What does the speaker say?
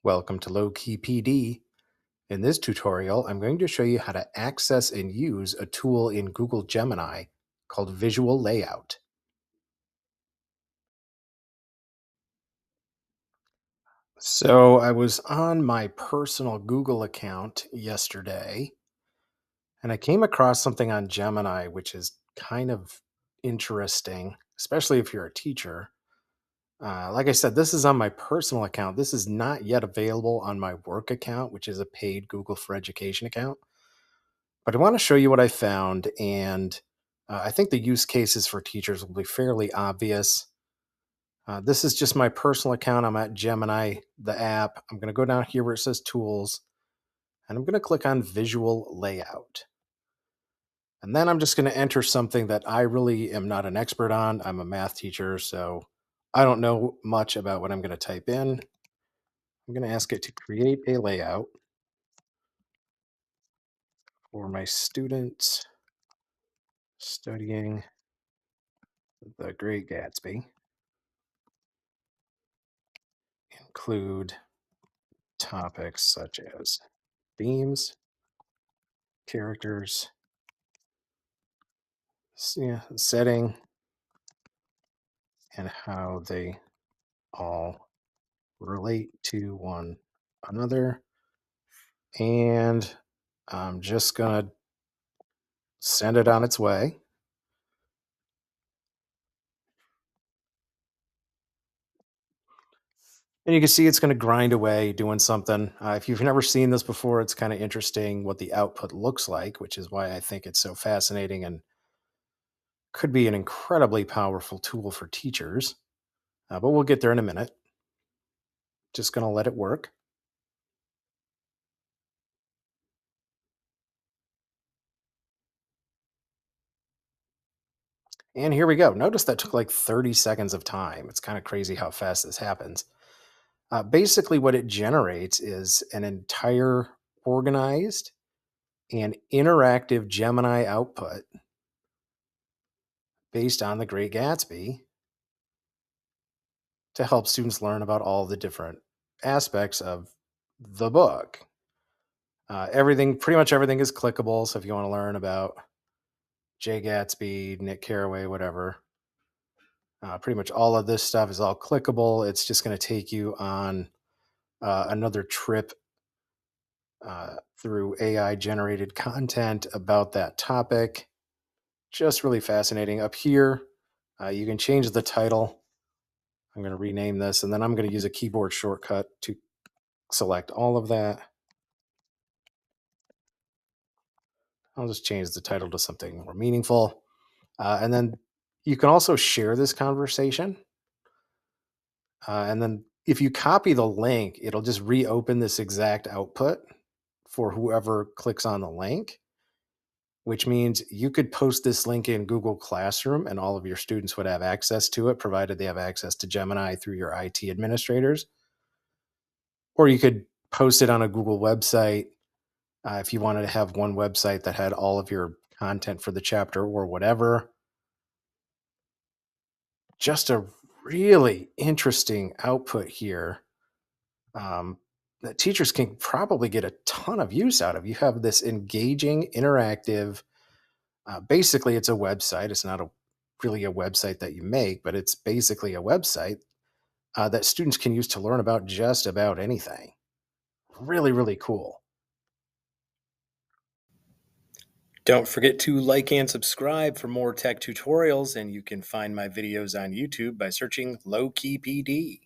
Welcome to Low Key PD. In this tutorial, I'm going to show you how to access and use a tool in Google Gemini called Visual Layout. So I was on my personal Google account yesterday and I came across something on Gemini which is kind of interesting, especially if you're a teacher. Like I said, this is on my personal account. This is not yet available on my work account, which is a paid Google for Education account. But I want to show you what I found, and I think the use cases for teachers will be fairly obvious. This is just my personal account. I'm at Gemini, the app. I'm going to go down here where it says Tools, and I'm going to click on Visual Layout. And then I'm just going to enter something that I really am not an expert on. I'm a math teacher, so I don't know much about what I'm going to type in. I'm going to ask it to create a layout for my students studying The Great Gatsby. Include topics such as themes, characters, setting, and how they all relate to one another. And I'm just going to send it on its way. And you can see it's going to grind away doing something. If you've never seen this before, it's kind of interesting what the output looks like, which is why I think it's so fascinating and could be an incredibly powerful tool for teachers. But we'll get there in a minute. Just going to let it work. And here we go. Notice that took like 30 seconds of time. It's kind of crazy how fast this happens. Basically, what it generates is an entire organized and interactive Gemini output based on the Great Gatsby to help students learn about all the different aspects of the book. Pretty much everything is clickable. So if you want to learn about Jay Gatsby, Nick Carraway, whatever, pretty much all of this stuff is all clickable. It's just going to take you on another trip through AI generated content about that topic. Just really fascinating. Up here, you can change the title. I'm going to rename this, and then I'm going to use a keyboard shortcut to select all of that. I'll just change the title to something more meaningful. And then you can also share this conversation. And then if you copy the link, it'll just reopen this exact output for whoever clicks on the link, which means you could post this link in Google Classroom and all of your students would have access to it, provided they have access to Gemini through your IT administrators. Or you could post it on a Google website if you wanted to have one website that had all of your content for the chapter or whatever. Just a really interesting output here that teachers can probably get a ton of use out of. You have this engaging, interactive, basically it's a website. It's not really a website that you make, but it's basically a website that students can use to learn about just about anything. Really, really cool. Don't forget to like and subscribe for more tech tutorials, and you can find my videos on YouTube by searching Low Key PD.